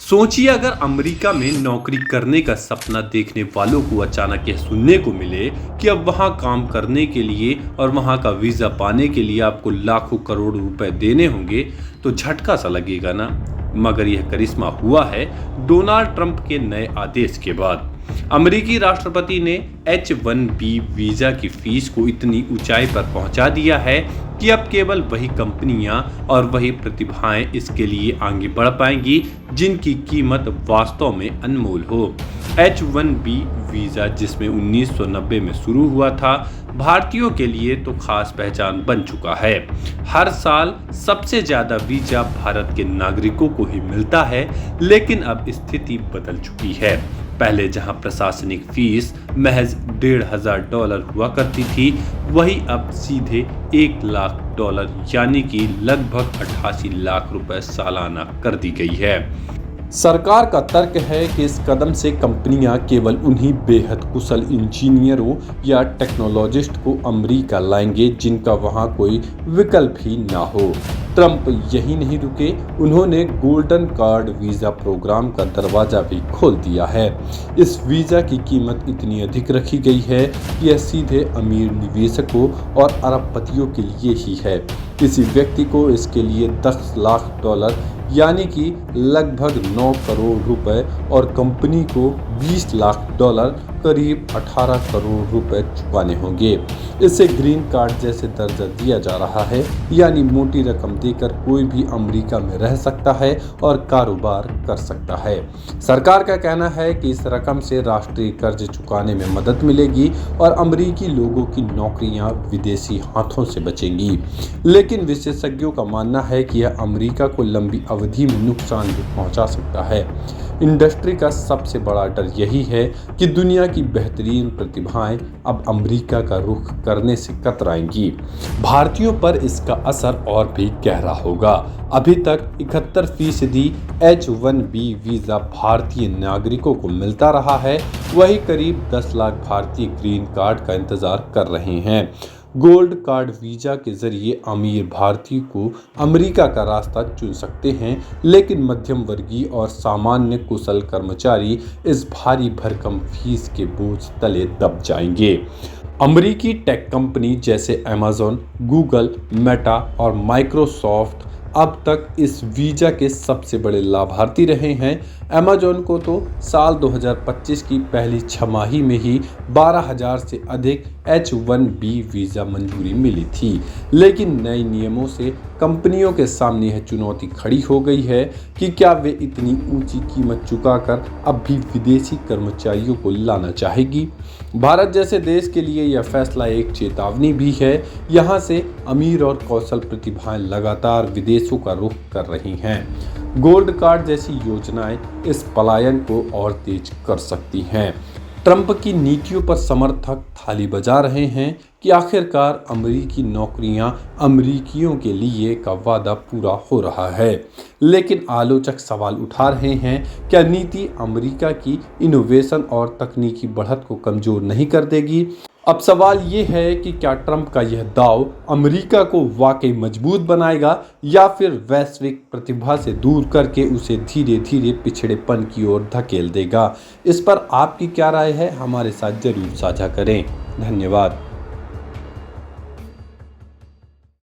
सोचिए अगर अमेरिका में नौकरी करने का सपना देखने वालों को अचानक यह सुनने को मिले कि अब वहां काम करने के लिए और वहां का वीजा पाने के लिए आपको लाखों करोड़ रुपए देने होंगे, तो झटका सा लगेगा ना। मगर यह करिश्मा हुआ है डोनाल्ड ट्रंप के नए आदेश के बाद। अमेरिकी राष्ट्रपति ने H-1B वीजा की फीस को इतनी ऊंचाई पर पहुंचा दिया है कि अब केवल वही कंपनियां और वही प्रतिभाएं इसके लिए आगे बढ़ पाएंगी जिनकी कीमत वास्तव में अनमोल हो। H-1B वीजा जिसमें 1990 में शुरू हुआ था, भारतीयों के लिए तो खास पहचान बन चुका है। हर साल सबसे ज्यादा वीजा भारत के नागरिकों को ही मिलता है, लेकिन अब स्थिति बदल चुकी है। पहले जहां प्रशासनिक फीस महज $1,500 हुआ करती थी, वही अब सीधे $1,00,000 यानी कि लगभग 88 लाख रुपए सालाना कर दी गई है। सरकार का तर्क है कि इस कदम से कंपनियां केवल उन्हीं बेहद कुशल इंजीनियरों या टेक्नोलॉजिस्ट को अमेरिका लाएंगे जिनका वहां कोई विकल्प ही ना हो। ट्रंप यही नहीं रुके, उन्होंने गोल्डन कार्ड वीज़ा प्रोग्राम का दरवाजा भी खोल दिया है। इस वीज़ा की कीमत इतनी अधिक रखी गई है कि यह सीधे अमीर निवेशकों और अरबपतियों के लिए ही है। किसी व्यक्ति को इसके लिए $10 लाख यानी कि लगभग 9 करोड़ रुपए और कंपनी को $20 लाख करीब 18 करोड़ रुपए चुकाने होंगे। इससे ग्रीन कार्ड जैसे दर्जा दिया जा रहा है, यानी मोटी रकम देकर कोई भी अमेरिका में रह सकता है और कारोबार कर सकता है। सरकार का कहना है कि इस रकम से राष्ट्रीय कर्ज चुकाने में मदद मिलेगी और अमेरिकी लोगों की नौकरियां विदेशी हाथों से बचेंगी। लेकिन विशेषज्ञों का मानना है कि यह अमेरिका को लंबी अवधि में नुकसान भी पहुंचा सकता है। इंडस्ट्री का सबसे बड़ा डर यही है कि दुनिया की बेहतरीन प्रतिभाएं अब अमेरिका का रुख करने से कतराएंगी। भारतीयों पर इसका असर और भी गहरा होगा। अभी तक 71% H-1B वीज़ा भारतीय नागरिकों को मिलता रहा है, वही करीब 10 लाख भारतीय ग्रीन कार्ड का इंतजार कर रहे हैं। गोल्ड कार्ड वीजा के जरिए अमीर भारतीय को अमेरिका का रास्ता चुन सकते हैं, लेकिन मध्यम वर्गीय और सामान्य कुशल कर्मचारी इस भारी भरकम फीस के बोझ तले दब जाएंगे। अमेरिकी टेक कंपनी जैसे Amazon, गूगल, मेटा और माइक्रोसॉफ्ट अब तक इस वीजा के सबसे बड़े लाभार्थी रहे हैं। Amazon को तो साल 2025 की पहली छमाही में ही 12,000 से अधिक H-1B वीज़ा मंजूरी मिली थी, लेकिन नए नियमों से कंपनियों के सामने यह चुनौती खड़ी हो गई है कि क्या वे इतनी ऊंची कीमत चुकाकर अब भी विदेशी कर्मचारियों को लाना चाहेगी। भारत जैसे देश के लिए यह फैसला एक चेतावनी भी है। यहाँ से अमीर और कौशल प्रतिभाएं लगातार विदेशों का रुख कर रही हैं। गोल्ड कार्ड जैसी योजनाएं इस पलायन को और तेज कर सकती हैं। ट्रंप की नीतियों पर समर्थक थाली बजा रहे हैं कि आखिरकार अमेरिकी नौकरियां अमेरिकियों के लिए का वादा पूरा हो रहा है, लेकिन आलोचक सवाल उठा रहे हैं, क्या नीति अमेरिका की इनोवेशन और तकनीकी बढ़त को कमजोर नहीं कर देगी। अब सवाल ये है कि क्या ट्रंप का यह दाव अमेरिका को वाकई मजबूत बनाएगा या फिर वैश्विक प्रतिभा से दूर करके उसे धीरे धीरे पिछड़ेपन की ओर धकेल देगा। इस पर आपकी क्या राय है, हमारे साथ जरूर साझा करें। धन्यवाद।